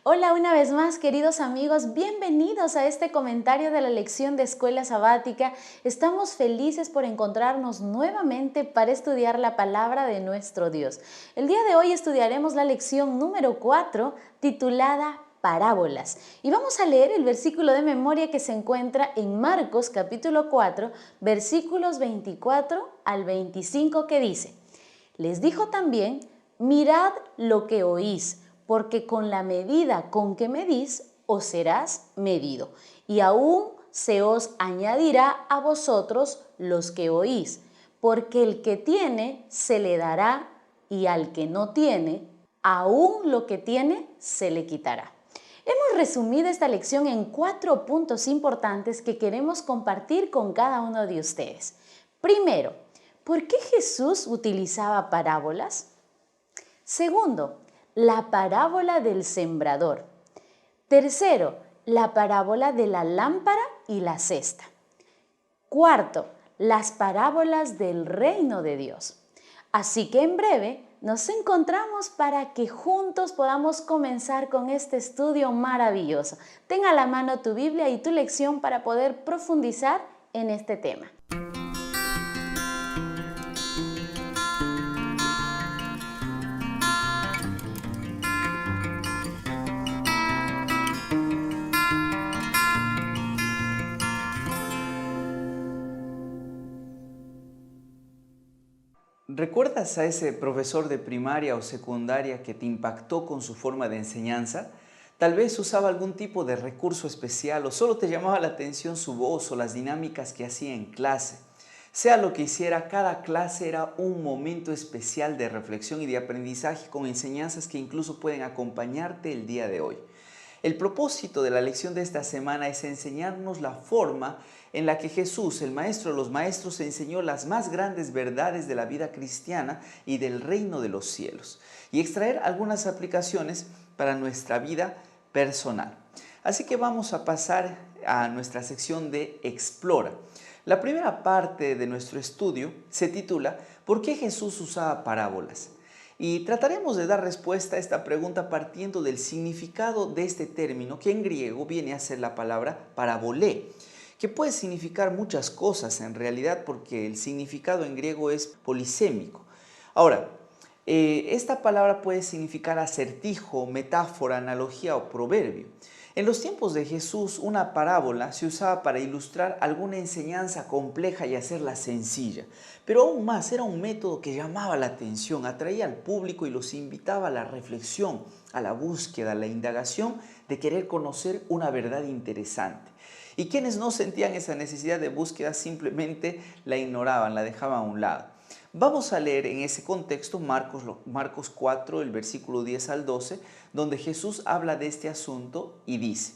Hola una vez más, queridos amigos, bienvenidos a este comentario de la lección de Escuela Sabática. Estamos felices por encontrarnos nuevamente para estudiar la palabra de nuestro Dios. El día de hoy estudiaremos la lección número 4, titulada Parábolas. Y vamos a leer el versículo de memoria que se encuentra en Marcos capítulo 4, versículos 24 al 25, que dice: Les dijo también: mirad lo que oís, porque con la medida con que medís, os serás medido, y aún se os añadirá a vosotros los que oís, porque el que tiene se le dará, y al que no tiene, aún lo que tiene se le quitará. Hemos resumido esta lección en 4 puntos importantes que queremos compartir con cada uno de ustedes. Primero, ¿por qué Jesús utilizaba parábolas? Segundo, la parábola del sembrador. Tercero, la parábola de la lámpara y la cesta. Cuarto, las parábolas del reino de Dios. Así que en breve nos encontramos para que juntos podamos comenzar con este estudio maravilloso. Ten a la mano tu Biblia y tu lección para poder profundizar en este tema. ¿Recuerdas a ese profesor de primaria o secundaria que te impactó con su forma de enseñanza? Tal vez usaba algún tipo de recurso especial o solo te llamaba la atención su voz o las dinámicas que hacía en clase. Sea lo que hiciera, cada clase era un momento especial de reflexión y de aprendizaje con enseñanzas que incluso pueden acompañarte el día de hoy. El propósito de la lección de esta semana es enseñarnos la forma en la que Jesús, el Maestro de los Maestros, enseñó las más grandes verdades de la vida cristiana y del reino de los cielos, y extraer algunas aplicaciones para nuestra vida personal. Así que vamos a pasar a nuestra sección de Explora. La primera parte de nuestro estudio se titula ¿Por qué Jesús usaba parábolas? Y trataremos de dar respuesta a esta pregunta partiendo del significado de este término, que en griego viene a ser la palabra parabolé, que puede significar muchas cosas en realidad, porque el significado en griego es polisémico. Ahora, esta palabra puede significar acertijo, metáfora, analogía o proverbio. En los tiempos de Jesús, una parábola se usaba para ilustrar alguna enseñanza compleja y hacerla sencilla. Pero aún más, era un método que llamaba la atención, atraía al público y los invitaba a la reflexión, a la búsqueda, a la indagación de querer conocer una verdad interesante. Y quienes no sentían esa necesidad de búsqueda simplemente la ignoraban, la dejaban a un lado. Vamos a leer en ese contexto Marcos 4, el versículo 10 al 12, donde Jesús habla de este asunto y dice: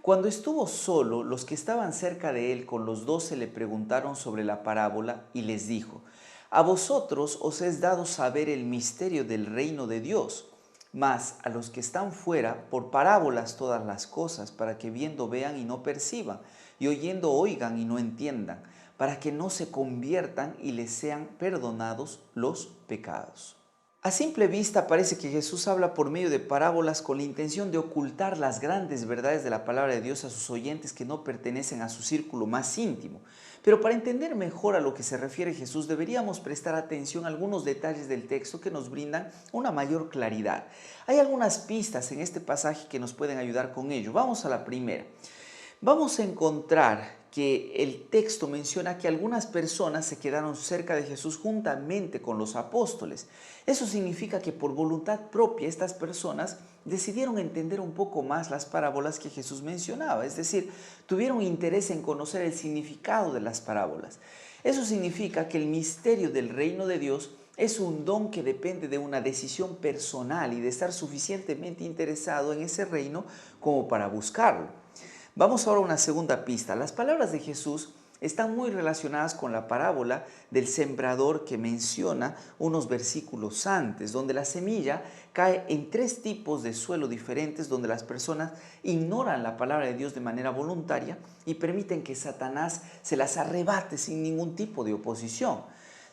Cuando estuvo solo, los que estaban cerca de él con los 12 le preguntaron sobre la parábola y les dijo: A vosotros os es dado saber el misterio del reino de Dios, mas a los que están fuera, por parábolas todas las cosas, para que viendo vean y no perciban, y oyendo oigan y no entiendan, para que no se conviertan y les sean perdonados los pecados. A simple vista parece que Jesús habla por medio de parábolas con la intención de ocultar las grandes verdades de la palabra de Dios a sus oyentes que no pertenecen a su círculo más íntimo. Pero para entender mejor a lo que se refiere Jesús, deberíamos prestar atención a algunos detalles del texto que nos brindan una mayor claridad. Hay algunas pistas en este pasaje que nos pueden ayudar con ello. Vamos a la primera. Vamos a encontrar que el texto menciona que algunas personas se quedaron cerca de Jesús juntamente con los apóstoles. Eso significa que por voluntad propia estas personas decidieron entender un poco más las parábolas que Jesús mencionaba, es decir, tuvieron interés en conocer el significado de las parábolas. Eso significa que el misterio del reino de Dios es un don que depende de una decisión personal y de estar suficientemente interesado en ese reino como para buscarlo. Vamos ahora a una segunda pista. Las palabras de Jesús están muy relacionadas con la parábola del sembrador que menciona unos versículos antes, donde la semilla cae en 3 tipos de suelo diferentes, donde las personas ignoran la palabra de Dios de manera voluntaria y permiten que Satanás se las arrebate sin ningún tipo de oposición.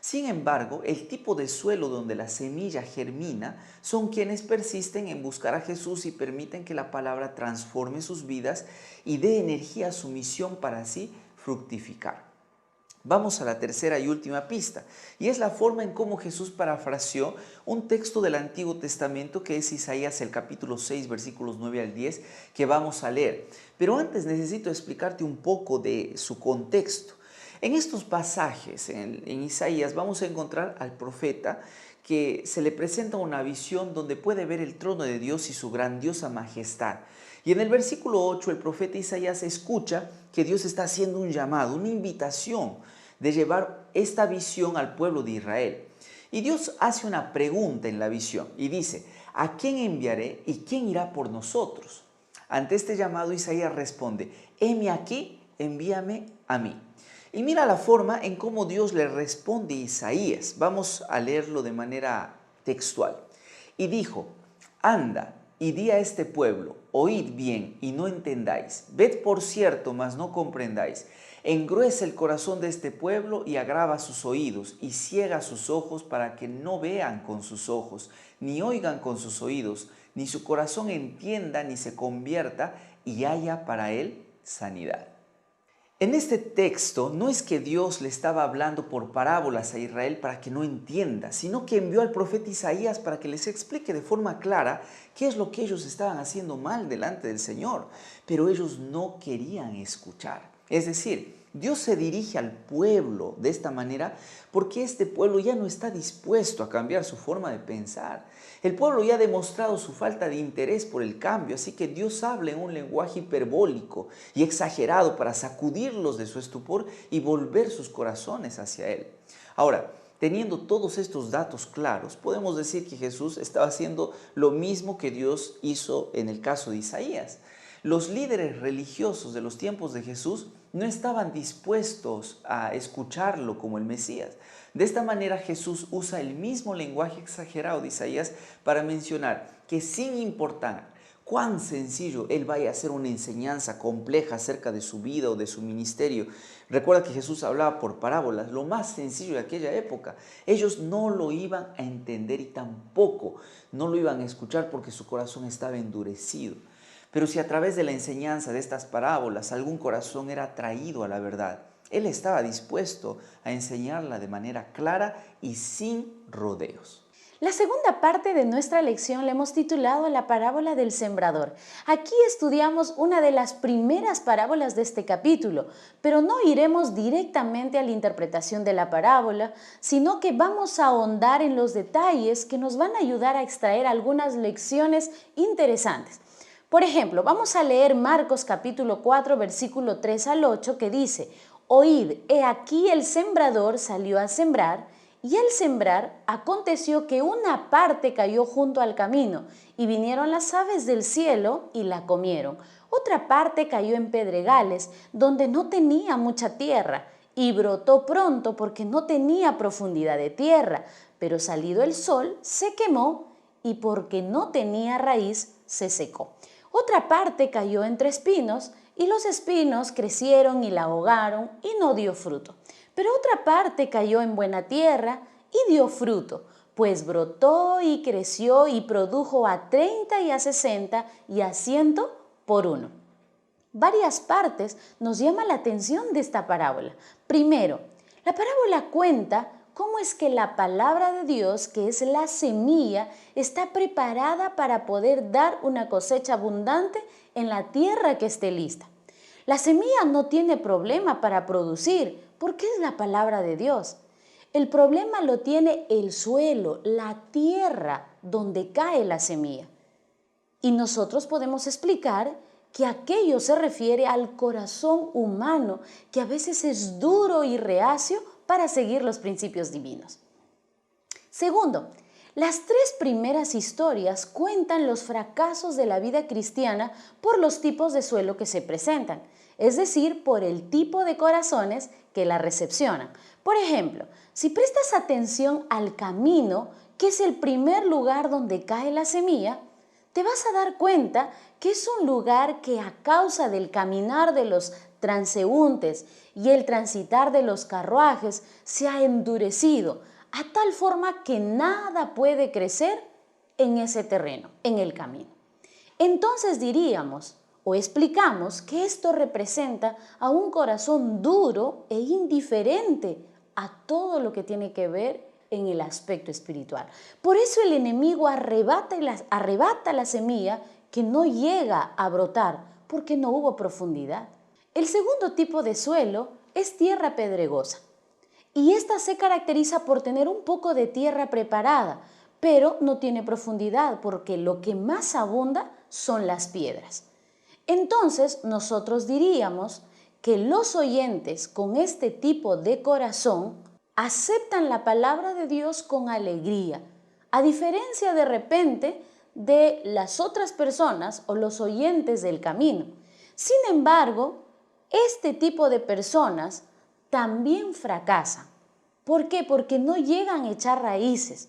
Sin embargo, el tipo de suelo donde la semilla germina son quienes persisten en buscar a Jesús y permiten que la palabra transforme sus vidas y dé energía a su misión para así fructificar. Vamos a la tercera y última pista, y es la forma en cómo Jesús parafraseó un texto del Antiguo Testamento que es Isaías el capítulo 6, versículos 9 al 10, que vamos a leer. Pero antes necesito explicarte un poco de su contexto. En estos pasajes, en Isaías, vamos a encontrar al profeta que se le presenta una visión donde puede ver el trono de Dios y su grandiosa majestad. Y en el versículo 8, el profeta Isaías escucha que Dios está haciendo un llamado, una invitación de llevar esta visión al pueblo de Israel. Y Dios hace una pregunta en la visión y dice: ¿a quién enviaré y quién irá por nosotros? Ante este llamado, Isaías responde: heme aquí, envíame a mí. Y mira la forma en cómo Dios le responde a Isaías. Vamos a leerlo de manera textual. Y dijo: anda y di a este pueblo, oíd bien y no entendáis, ved por cierto, mas no comprendáis. Engruesa el corazón de este pueblo y agrava sus oídos y ciega sus ojos para que no vean con sus ojos, ni oigan con sus oídos, ni su corazón entienda ni se convierta y haya para él sanidad. En este texto no es que Dios le estaba hablando por parábolas a Israel para que no entienda, sino que envió al profeta Isaías para que les explique de forma clara qué es lo que ellos estaban haciendo mal delante del Señor, pero ellos no querían escuchar. Es decir, Dios se dirige al pueblo de esta manera porque este pueblo ya no está dispuesto a cambiar su forma de pensar. El pueblo ya ha demostrado su falta de interés por el cambio, así que Dios habla en un lenguaje hiperbólico y exagerado para sacudirlos de su estupor y volver sus corazones hacia Él. Ahora, teniendo todos estos datos claros, podemos decir que Jesús estaba haciendo lo mismo que Dios hizo en el caso de Isaías. Los líderes religiosos de los tiempos de Jesús no estaban dispuestos a escucharlo como el Mesías. De esta manera Jesús usa el mismo lenguaje exagerado de Isaías para mencionar que sin importar cuán sencillo Él vaya a hacer una enseñanza compleja acerca de su vida o de su ministerio. Recuerda que Jesús hablaba por parábolas, lo más sencillo de aquella época. Ellos no lo iban a entender y tampoco no lo iban a escuchar porque su corazón estaba endurecido. Pero si a través de la enseñanza de estas parábolas algún corazón era atraído a la verdad, Él estaba dispuesto a enseñarla de manera clara y sin rodeos. La segunda parte de nuestra lección la hemos titulado La parábola del sembrador. Aquí estudiamos una de las primeras parábolas de este capítulo, pero no iremos directamente a la interpretación de la parábola, sino que vamos a ahondar en los detalles que nos van a ayudar a extraer algunas lecciones interesantes. Por ejemplo, vamos a leer Marcos capítulo 4, versículo 3 al 8, que dice: oíd, he aquí el sembrador salió a sembrar, y al sembrar aconteció que una parte cayó junto al camino, y vinieron las aves del cielo y la comieron. Otra parte cayó en pedregales, donde no tenía mucha tierra, y brotó pronto porque no tenía profundidad de tierra, pero salido el sol se quemó, y porque no tenía raíz se secó. Otra parte cayó entre espinos, y los espinos crecieron y la ahogaron, y no dio fruto. Pero otra parte cayó en buena tierra, y dio fruto, pues brotó y creció y produjo a 30 y a 60 y a 100 por uno. Varias partes nos llama la atención de esta parábola. Primero, la parábola cuenta cómo es que la palabra de Dios, que es la semilla, está preparada para poder dar una cosecha abundante en la tierra que esté lista. La semilla no tiene problema para producir, porque es la palabra de Dios. El problema lo tiene el suelo, la tierra donde cae la semilla. Y nosotros podemos explicar que aquello se refiere al corazón humano, que a veces es duro y reacio para seguir los principios divinos. Segundo, las tres primeras historias cuentan los fracasos de la vida cristiana por los tipos de suelo que se presentan, es decir, por el tipo de corazones que la recepcionan. Por ejemplo, si prestas atención al camino, que es el primer lugar donde cae la semilla, te vas a dar cuenta que es un lugar que a causa del caminar de los transeúntes y el transitar de los carruajes se ha endurecido a tal forma que nada puede crecer en ese terreno, en el camino. Entonces diríamos o explicamos que esto representa a un corazón duro e indiferente a todo lo que tiene que ver en el aspecto espiritual. Por eso el enemigo arrebata la semilla que no llega a brotar porque no hubo profundidad. El segundo tipo de suelo es tierra pedregosa y esta se caracteriza por tener un poco de tierra preparada, pero no tiene profundidad porque lo que más abunda son las piedras. Entonces nosotros diríamos que los oyentes con este tipo de corazón aceptan la palabra de Dios con alegría, a diferencia de repente de las otras personas o los oyentes del camino. Sin embargo, este tipo de personas también fracasan. ¿Por qué? Porque no llegan a echar raíces.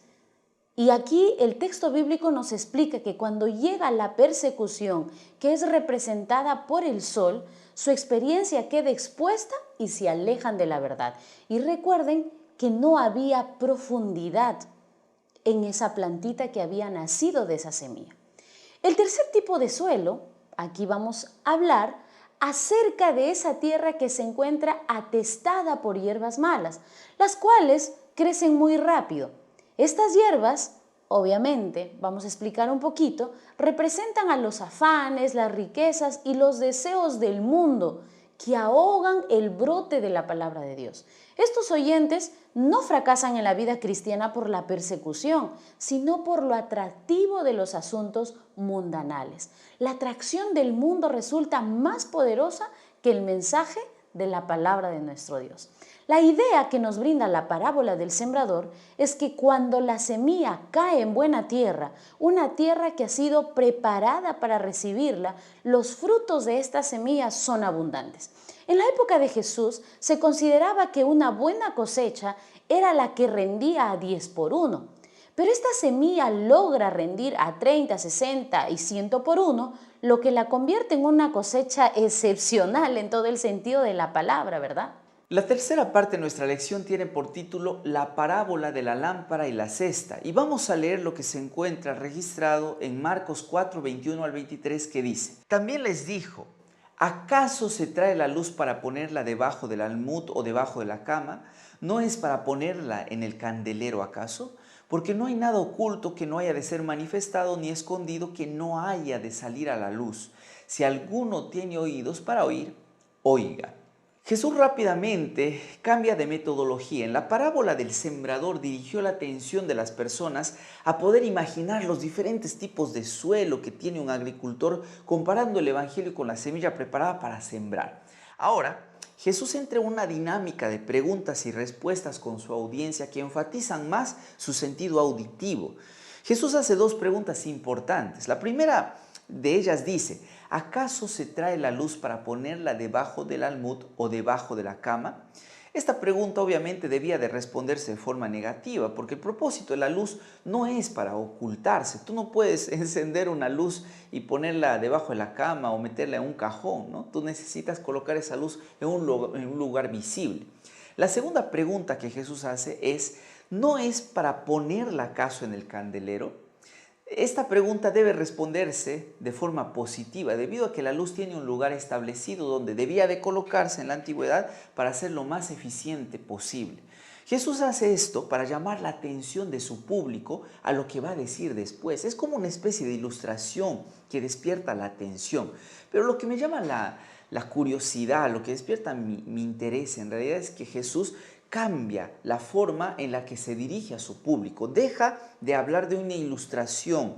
Y aquí el texto bíblico nos explica que cuando llega la persecución, que es representada por el sol, su experiencia queda expuesta y se alejan de la verdad. Y recuerden que no había profundidad en esa plantita que había nacido de esa semilla. El tercer tipo de suelo, aquí vamos a hablar acerca de esa tierra que se encuentra atestada por hierbas malas, las cuales crecen muy rápido. Estas hierbas, obviamente, vamos a explicar un poquito, representan a los afanes, las riquezas y los deseos del mundo que ahogan el brote de la palabra de Dios. Estos oyentes no fracasan en la vida cristiana por la persecución, sino por lo atractivo de los asuntos mundanales. La atracción del mundo resulta más poderosa que el mensaje de la palabra de nuestro Dios. La idea que nos brinda la parábola del sembrador es que cuando la semilla cae en buena tierra, una tierra que ha sido preparada para recibirla, los frutos de esta semilla son abundantes. En la época de Jesús se consideraba que una buena cosecha era la que rendía a 10 por 1. Pero esta semilla logra rendir a 30, 60 y 100 por 1, lo que la convierte en una cosecha excepcional en todo el sentido de la palabra, ¿verdad? La tercera parte de nuestra lección tiene por título La parábola de la lámpara y la cesta, y vamos a leer lo que se encuentra registrado en Marcos 4, 21 al 23, que dice: También les dijo: ¿acaso se trae la luz para ponerla debajo del almud o debajo de la cama? ¿No es para ponerla en el candelero acaso? Porque no hay nada oculto que no haya de ser manifestado, ni escondido que no haya de salir a la luz. Si alguno tiene oídos para oír, oiga. Jesús rápidamente cambia de metodología. En la parábola del sembrador dirigió la atención de las personas a poder imaginar los diferentes tipos de suelo que tiene un agricultor, comparando el evangelio con la semilla preparada para sembrar. Ahora, Jesús entra en una dinámica de preguntas y respuestas con su audiencia que enfatizan más su sentido auditivo. Jesús hace dos preguntas importantes. La primera de ellas dice: ¿acaso se trae la luz para ponerla debajo del almud o debajo de la cama? Esta pregunta obviamente debía de responderse de forma negativa, porque el propósito de la luz no es para ocultarse. Tú no puedes encender una luz y ponerla debajo de la cama o meterla en un cajón, ¿no? Tú necesitas colocar esa luz en un lugar visible. La segunda pregunta que Jesús hace es: ¿no es para ponerla acaso en el candelero? Esta pregunta debe responderse de forma positiva, debido a que la luz tiene un lugar establecido donde debía de colocarse en la antigüedad para ser lo más eficiente posible. Jesús hace esto para llamar la atención de su público a lo que va a decir después. Es como una especie de ilustración que despierta la atención. Pero lo que me llama la curiosidad, lo que despierta mi interés en realidad es que Jesús cambia la forma en la que se dirige a su público. Deja de hablar de una ilustración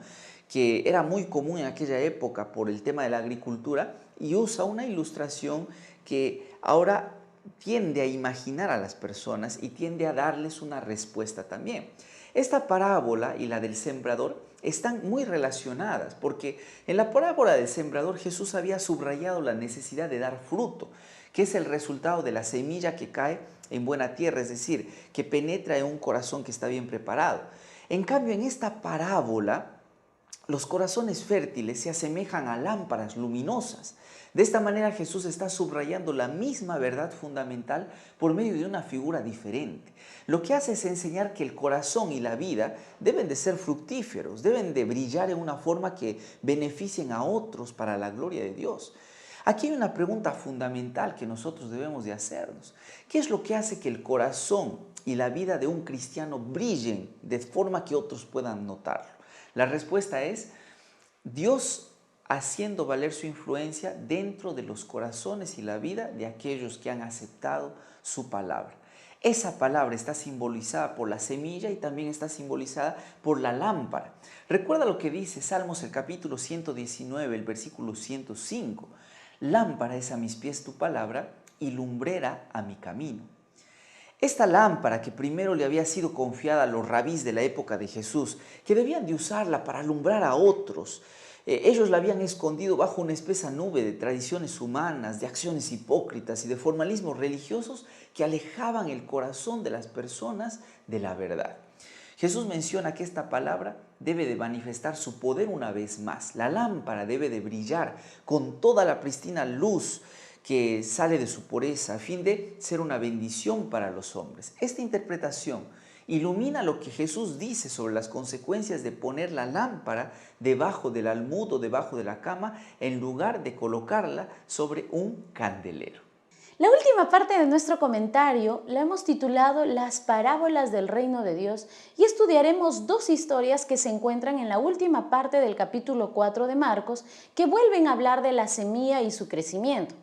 que era muy común en aquella época por el tema de la agricultura y usa una ilustración que ahora tiende a imaginar a las personas y tiende a darles una respuesta también. Esta parábola y la del sembrador están muy relacionadas, porque en la parábola del sembrador Jesús había subrayado la necesidad de dar fruto, que es el resultado de la semilla que cae en buena tierra, es decir, que penetra en un corazón que está bien preparado. En cambio, en esta parábola Los corazones fértiles se asemejan a lámparas luminosas. De esta manera Jesús está subrayando la misma verdad fundamental por medio de una figura diferente. Lo que hace es enseñar que el corazón y la vida deben de ser fructíferos, deben de brillar en una forma que beneficien a otros para la gloria de Dios. Aquí hay una pregunta fundamental que nosotros debemos de hacernos. ¿Qué es lo que hace que el corazón y la vida de un cristiano brillen de forma que otros puedan notarlo? La respuesta es Dios haciendo valer su influencia dentro de los corazones y la vida de aquellos que han aceptado su palabra. Esa palabra está simbolizada por la semilla y también está simbolizada por la lámpara. Recuerda lo que dice Salmos el capítulo 119, el versículo 105. Lámpara es a mis pies tu palabra y lumbrera a mi camino. Esta lámpara que primero le había sido confiada a los rabís de la época de Jesús, que debían de usarla para alumbrar a otros, ellos la habían escondido bajo una espesa nube de tradiciones humanas, de acciones hipócritas y de formalismos religiosos que alejaban el corazón de las personas de la verdad. Jesús menciona que esta palabra debe de manifestar su poder una vez más. La lámpara debe de brillar con toda la pristina luz que sale de su pureza a fin de ser una bendición para los hombres. Esta interpretación ilumina lo que Jesús dice sobre las consecuencias de poner la lámpara debajo del almud o debajo de la cama en lugar de colocarla sobre un candelero. La última parte de nuestro comentario la hemos titulado Las parábolas del reino de Dios y estudiaremos dos historias que se encuentran en la última parte del capítulo 4 de Marcos que vuelven a hablar de la semilla y su crecimiento.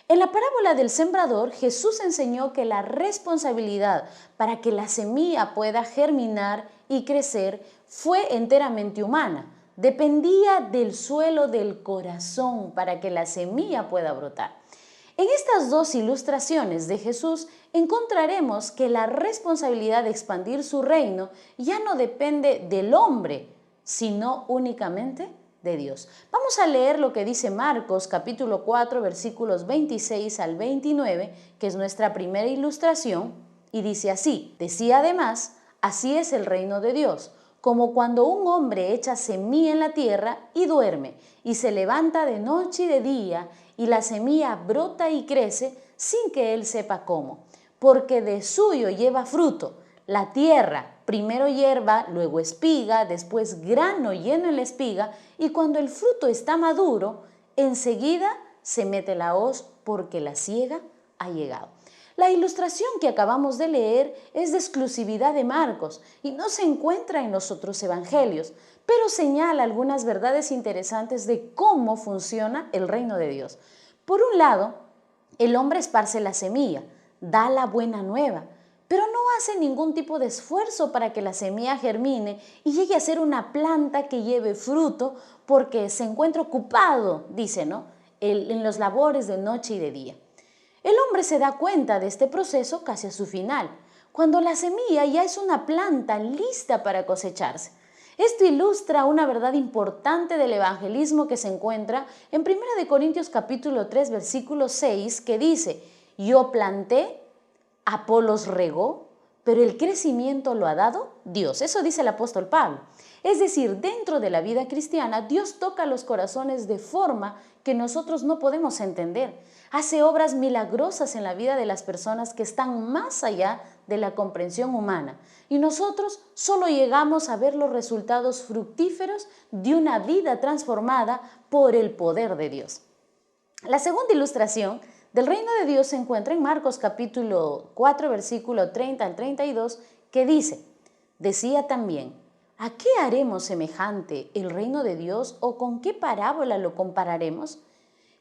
En la parábola del sembrador, Jesús enseñó que la responsabilidad para que la semilla pueda germinar y crecer fue enteramente humana. Dependía del suelo del corazón para que la semilla pueda brotar. En estas dos ilustraciones de Jesús encontraremos que la responsabilidad de expandir su reino ya no depende del hombre, sino únicamente de Dios. Vamos a leer lo que dice Marcos capítulo 4 versículos 26 al 29, que es nuestra primera ilustración, y dice así: decía además, así es el reino de Dios, como cuando un hombre echa semilla en la tierra y duerme, y se levanta de noche y de día, y la semilla brota y crece sin que él sepa cómo, porque de suyo lleva fruto. La tierra, primero hierba, luego espiga, después grano lleno en la espiga, y cuando el fruto está maduro, enseguida se mete la hoz porque la siega ha llegado. La ilustración que acabamos de leer es de exclusividad de Marcos y no se encuentra en los otros evangelios, pero señala algunas verdades interesantes de cómo funciona el reino de Dios. Por un lado, el hombre esparce la semilla, da la buena nueva, pero no hace ningún tipo de esfuerzo para que la semilla germine y llegue a ser una planta que lleve fruto porque se encuentra ocupado, dice, ¿no?, en los labores de noche y de día. El hombre se da cuenta de este proceso casi a su final, cuando la semilla ya es una planta lista para cosecharse. Esto ilustra una verdad importante del evangelismo que se encuentra en 1 Corintios capítulo 3 versículo 6, que dice: yo planté, Apolos regó, pero el crecimiento lo ha dado Dios. Eso dice el apóstol Pablo. Es decir, dentro de la vida cristiana, Dios toca los corazones de forma que nosotros no podemos entender. Hace obras milagrosas en la vida de las personas que están más allá de la comprensión humana. Y nosotros solo llegamos a ver los resultados fructíferos de una vida transformada por el poder de Dios. La segunda ilustración del reino de Dios se encuentra en Marcos capítulo 4, versículo 30 al 32, que dice: decía también, ¿a qué haremos semejante el reino de Dios o con qué parábola lo compararemos?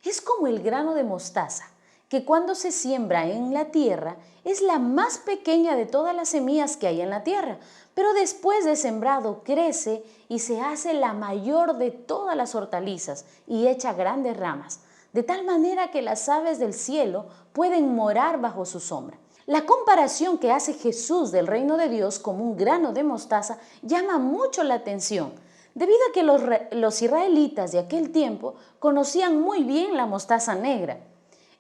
Es como el grano de mostaza, que cuando se siembra en la tierra es la más pequeña de todas las semillas que hay en la tierra, pero después de sembrado crece y se hace la mayor de todas las hortalizas y echa grandes ramas, de tal manera que las aves del cielo pueden morar bajo su sombra. La comparación que hace Jesús del reino de Dios como un grano de mostaza llama mucho la atención, debido a que los israelitas de aquel tiempo conocían muy bien la mostaza negra.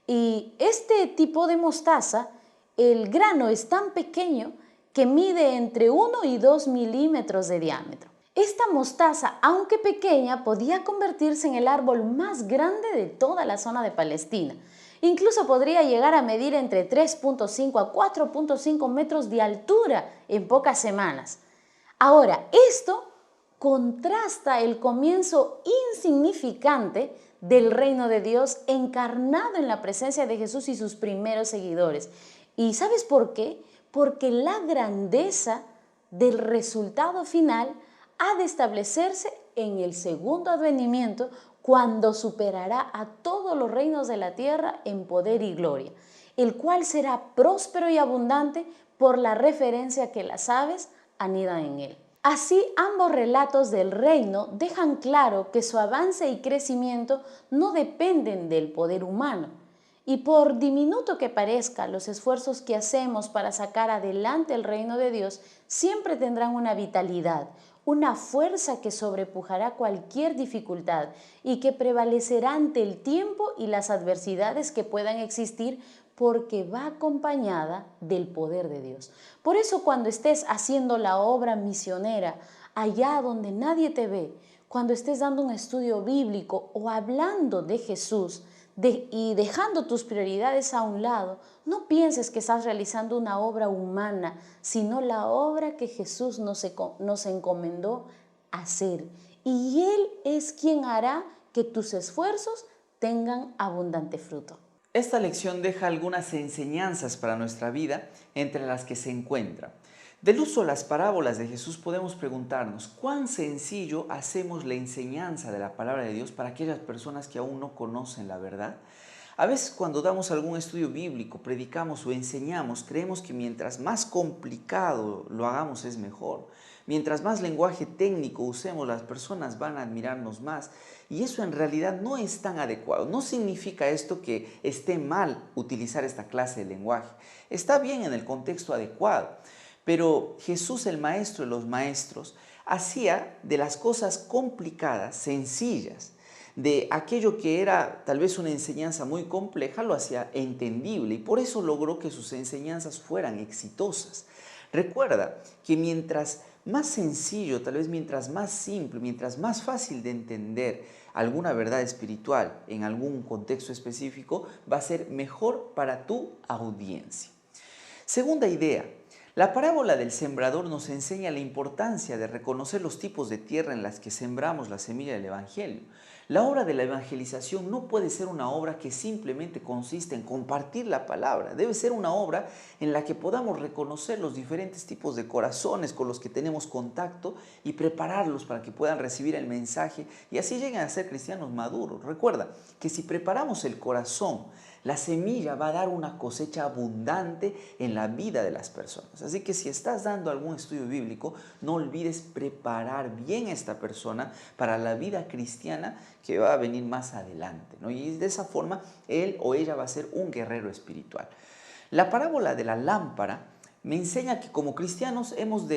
Y este tipo de mostaza, el grano es tan pequeño que mide entre 1 y 2 milímetros de diámetro. Esta mostaza, aunque pequeña, podía convertirse en el árbol más grande de toda la zona de Palestina. Incluso podría llegar a medir entre 3.5 a 4.5 metros de altura en pocas semanas. Ahora, esto contrasta el comienzo insignificante del reino de Dios encarnado en la presencia de Jesús y sus primeros seguidores. ¿Y sabes por qué? Porque la grandeza del resultado final ha de establecerse en el segundo advenimiento, cuando superará a todos los reinos de la tierra en poder y gloria, el cual será próspero y abundante por la referencia que las aves anidan en él. Así, ambos relatos del reino dejan claro que su avance y crecimiento no dependen del poder humano. Y por diminuto que parezca, los esfuerzos que hacemos para sacar adelante el reino de Dios siempre tendrán una vitalidad, una fuerza que sobrepujará cualquier dificultad y que prevalecerá ante el tiempo y las adversidades que puedan existir, porque va acompañada del poder de Dios. Por eso, cuando estés haciendo la obra misionera allá donde nadie te ve, cuando estés dando un estudio bíblico o hablando de Jesús y dejando tus prioridades a un lado, no pienses que estás realizando una obra humana, sino la obra que Jesús nos encomendó hacer. Y Él es quien hará que tus esfuerzos tengan abundante fruto. Esta lección deja algunas enseñanzas para nuestra vida, entre las que se encuentra: del uso de las parábolas de Jesús podemos preguntarnos cuán sencillo hacemos la enseñanza de la palabra de Dios para aquellas personas que aún no conocen la verdad. A veces, cuando damos algún estudio bíblico, predicamos o enseñamos, creemos que mientras más complicado lo hagamos es mejor. Mientras más lenguaje técnico usemos, las personas van a admirarnos más. Y eso en realidad no es tan adecuado. No significa esto que esté mal utilizar esta clase de lenguaje. Está bien en el contexto adecuado. Pero Jesús, el maestro de los maestros, hacía de las cosas complicadas sencillas. De aquello que era tal vez una enseñanza muy compleja, lo hacía entendible, y por eso logró que sus enseñanzas fueran exitosas. Recuerda que mientras más sencillo, tal vez mientras más simple, mientras más fácil de entender alguna verdad espiritual en algún contexto específico, va a ser mejor para tu audiencia. Segunda idea: la parábola del sembrador nos enseña la importancia de reconocer los tipos de tierra en las que sembramos la semilla del Evangelio. La obra de la evangelización no puede ser una obra que simplemente consiste en compartir la palabra. Debe ser una obra en la que podamos reconocer los diferentes tipos de corazones con los que tenemos contacto y prepararlos para que puedan recibir el mensaje y así lleguen a ser cristianos maduros. Recuerda que si preparamos el corazón, la semilla va a dar una cosecha abundante en la vida de las personas. Así que si estás dando algún estudio bíblico, no olvides preparar bien a esta persona para la vida cristiana que va a venir más adelante, ¿no? Y de esa forma él o ella va a ser un guerrero espiritual. La parábola de la lámpara me enseña que como cristianos hemos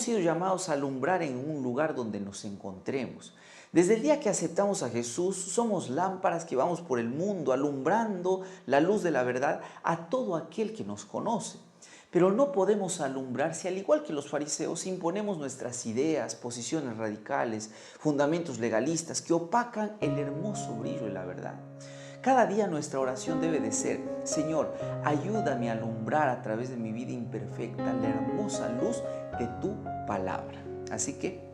sido llamados a alumbrar en un lugar donde nos encontremos. Desde el día que aceptamos a Jesús, somos lámparas que vamos por el mundo alumbrando la luz de la verdad a todo aquel que nos conoce. Pero no podemos alumbrar si, al igual que los fariseos, imponemos nuestras ideas, posiciones radicales, fundamentos legalistas que opacan el hermoso brillo de la verdad. Cada día nuestra oración debe de ser: Señor, ayúdame a alumbrar a través de mi vida imperfecta la hermosa luz de tu palabra. Así que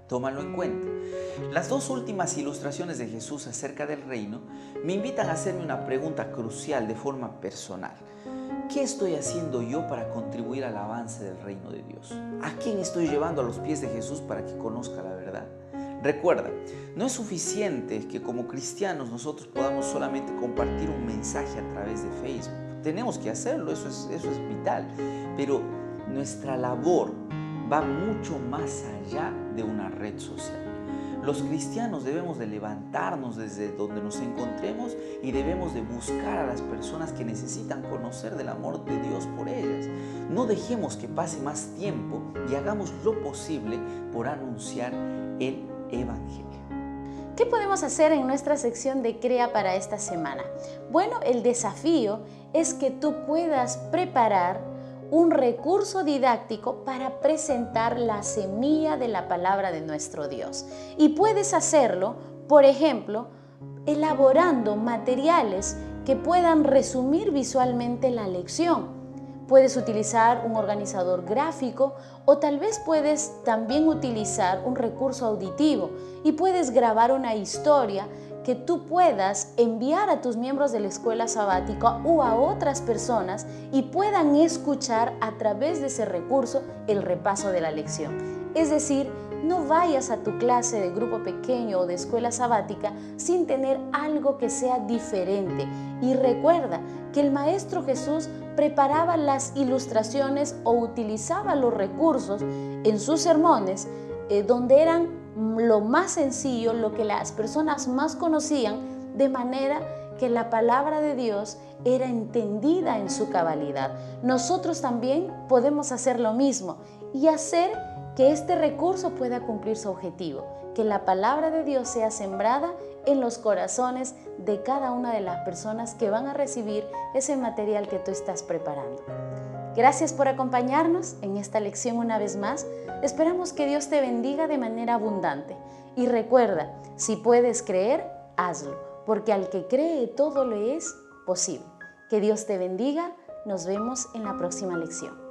tómalo en cuenta. Las dos últimas ilustraciones de Jesús acerca del reino me invitan a hacerme una pregunta crucial de forma personal. ¿Qué estoy haciendo yo para contribuir al avance del reino de Dios? ¿A quién estoy llevando a los pies de Jesús para que conozca la verdad? Recuerda, no es suficiente que como cristianos nosotros podamos solamente compartir un mensaje a través de Facebook. Tenemos que hacerlo, eso es vital, pero nuestra labor va mucho más allá de una red social. Los cristianos debemos de levantarnos desde donde nos encontremos y debemos de buscar a las personas que necesitan conocer del amor de Dios por ellas. No dejemos que pase más tiempo y hagamos lo posible por anunciar el Evangelio. ¿Qué podemos hacer en nuestra sección de Crea para esta semana? Bueno, el desafío es que tú puedas preparar un recurso didáctico para presentar la semilla de la palabra de nuestro Dios. Y puedes hacerlo, por ejemplo, elaborando materiales que puedan resumir visualmente la lección. Puedes utilizar un organizador gráfico o tal vez puedes también utilizar un recurso auditivo y puedes grabar una historia que tú puedas enviar a tus miembros de la escuela sabática o a otras personas y puedan escuchar a través de ese recurso el repaso de la lección. Es decir, no vayas a tu clase de grupo pequeño o de escuela sabática sin tener algo que sea diferente. Y recuerda que el Maestro Jesús preparaba las ilustraciones o utilizaba los recursos en sus sermones donde eran lo más sencillo, lo que las personas más conocían, de manera que la palabra de Dios era entendida en su cabalidad. Nosotros también podemos hacer lo mismo y hacer que este recurso pueda cumplir su objetivo, que la palabra de Dios sea sembrada en los corazones de cada una de las personas que van a recibir ese material que tú estás preparando. Gracias por acompañarnos en esta lección una vez más. Esperamos que Dios te bendiga de manera abundante. Y recuerda, si puedes creer, hazlo, porque al que cree todo le es posible. Que Dios te bendiga. Nos vemos en la próxima lección.